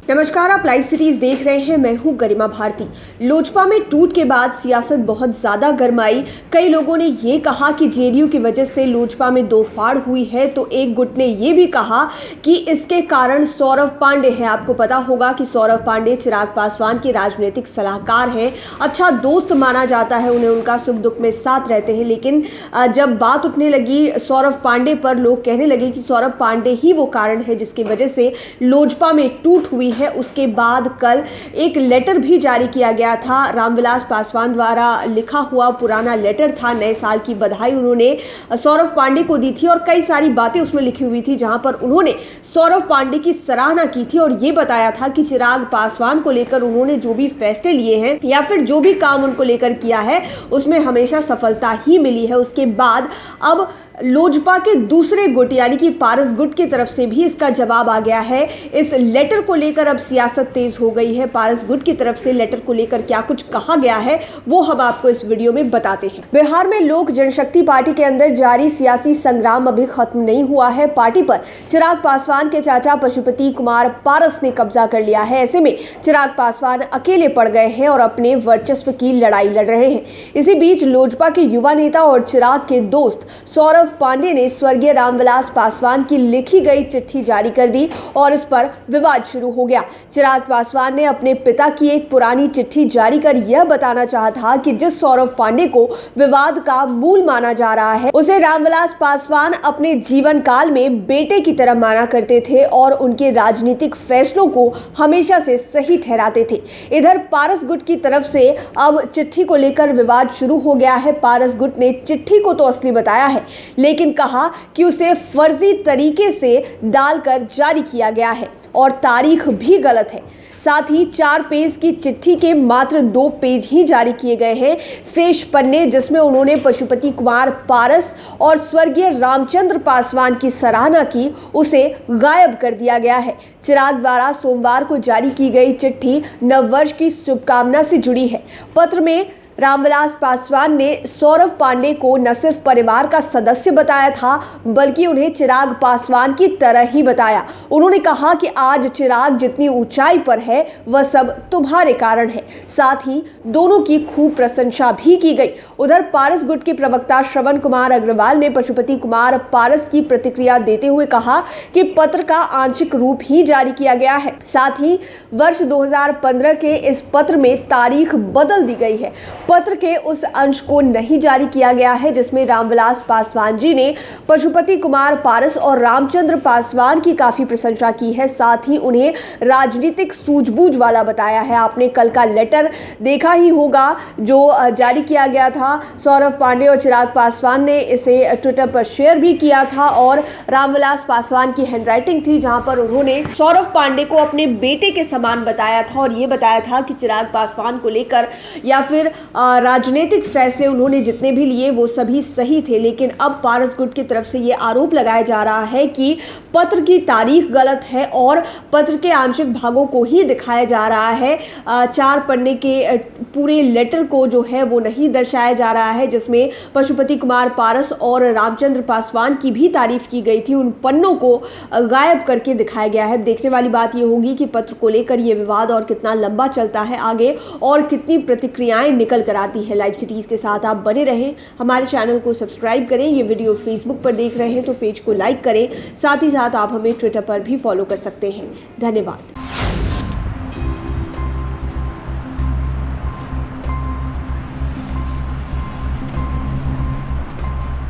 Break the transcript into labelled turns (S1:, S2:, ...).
S1: नमस्कार, आप live cities देख रहे हैं। मैं हूं गरिमा भारती। लोजपा में टूट के बाद सियासत बहुत ज्यादा गर्माई। कई लोगों ने ये कहा कि जेडीयू की वजह से लोजपा में दो फाड़ हुई है, तो एक गुट ने ये भी कहा कि इसके कारण सौरभ पांडे है। आपको पता होगा कि सौरभ पांडे चिराग पासवान के राजनीतिक सलाहकार हैं, अच्छा दोस्त माना जाता है, उन्हें उनका सुख दुख में साथ रहते हैं। लेकिन जब बात उठने लगी सौरभ पांडे पर, लोग कहने लगे कि सौरभ पांडे ही वो कारण है जिसकी वजह से लोजपा में टूट हुई है। उसके बाद कल एक लेटर भी जारी किया गया था, रामविलास पासवान द्वारा लिखा हुआ पुराना लेटर था। नए साल की बधाई उन्होंने सौरभ पांडे को दी थी और कई सारी बातें उसमें लिखी हुई थी, जहां पर उन्होंने सौरभ पांडे की सराहना की थी और ये बताया था कि चिराग पासवान को लेकर उन्होंने जो भी फैसले लिए हैं या फिर जो भी काम उनको लेकर किया है उसमें हमेशा सफलता ही मिली है। उसके बाद अब लोजपा के दूसरे गुट यानी कि पारस गुट की तरफ से भी इसका जवाब आ गया है। इस लेटर को लेकर अब सियासत तेज हो गई है। पारस गुट की तरफ से लेटर को लेकर क्या कुछ कहा गया है वो हम आपको इस वीडियो में बताते हैं। बिहार में लोक जनशक्ति पार्टी के अंदर जारी सियासी संग्राम अभी खत्म नहीं हुआ है। पार्टी पर चिराग पासवान के चाचा पशुपति कुमार पारस ने कब्जा कर लिया है। ऐसे में चिराग पासवान अकेले पड़ गए हैं और अपने वर्चस्व की लड़ाई लड़ रहे हैं। इसी बीच लोजपा के युवा नेता और चिराग के दोस्त सौरभ पांडे ने स्वर्गीय रामविलास पासवान की लिखी गई चिट्ठी जारी कर दी और इस पर विवाद शुरू हो गया। चिराग पासवान ने अपने पिता की एक पुरानी चिट्ठी जारी कर यह बताना चाहा था कि जिस सौरभ पांडे को विवाद का मूल माना जा रहा है, उसे रामविलास पासवान अपने जीवन काल में बेटे की तरह माना करते थे और उनके राजनीतिक फैसलों को हमेशा से सही ठहराते थे। इधर पारस गुट की तरफ से अब चिट्ठी को लेकर विवाद शुरू हो गया है। पारस गुट ने चिट्ठी को तो असली बताया है, लेकिन कहा कि उसे फर्जी तरीके से डालकर जारी किया गया है और तारीख भी गलत है। साथ ही 4 पेज की चिट्ठी के मात्र 2 पेज ही जारी किए गए हैं। शेष पन्ने जिसमें उन्होंने पशुपति कुमार पारस और स्वर्गीय रामचंद्र पासवान की सराहना की, उसे गायब कर दिया गया है। चिराग द्वारा सोमवार को जारी की गई चिट्ठी नववर्ष की शुभकामना से जुड़ी है। पत्र में रामविलास पासवान ने सौरभ पांडे को न सिर्फ परिवार का सदस्य बताया था, बल्कि उन्हें चिराग पासवान की तरह ही बताया। उन्होंने कहा कि आज चिराग जितनी ऊंचाई पर है वह सब तुम्हारे कारण है। साथ ही दोनों की खूब प्रशंसा भी की गई। उधर पारस गुट के प्रवक्ता श्रवण कुमार अग्रवाल ने पशुपति कुमार पारस की प्रतिक्रिया देते हुए कहा कि पत्र का आंशिक रूप ही जारी किया गया है। साथ ही वर्ष 2015 के इस पत्र में तारीख बदल दी गई है। पत्र के उस अंश को नहीं जारी किया गया है जिसमें रामविलास पासवान जी ने पशुपति कुमार पारस और रामचंद्र पासवान की काफी प्रशंसा की है। साथ ही उन्हें राजनीतिक सूझबूझ वाला बताया है। आपने कल का लेटर देखा ही होगा जो जारी किया गया था। सौरभ पांडे और चिराग पासवान ने इसे ट्विटर पर शेयर भी किया था और रामविलास पासवान की हैंडराइटिंग थी, जहां पर उन्होंने सौरभ पांडे को अपने बेटे के समान बताया था और ये बताया था कि चिराग पासवान को लेकर या फिर राजनीतिक फैसले उन्होंने जितने भी लिए वो सभी सही थे। लेकिन अब पारस गुट की तरफ से ये आरोप लगाया जा रहा है कि पत्र की तारीख गलत है और पत्र के आंशिक भागों को ही दिखाया जा रहा है। 4 पन्ने के पूरे लेटर को जो है वो नहीं दर्शाया जा रहा है, जिसमें पशुपति कुमार पारस और रामचंद्र पासवान की भी तारीफ की गई थी। उन पन्नों को गायब करके दिखाया गया है। देखने वाली बात ये होगी कि पत्र को लेकर ये विवाद और कितना लंबा चलता है आगे और कितनी प्रतिक्रियाएं निकल कर आती है। लाइव सिटीज के साथ आप बने रहें, हमारे चैनल को सब्सक्राइब करें। ये वीडियो फेसबुक पर देख रहे हैं तो पेज को लाइक करें, साथ ही साथ आप हमें ट्विटर पर भी फॉलो कर सकते हैं। धन्यवाद।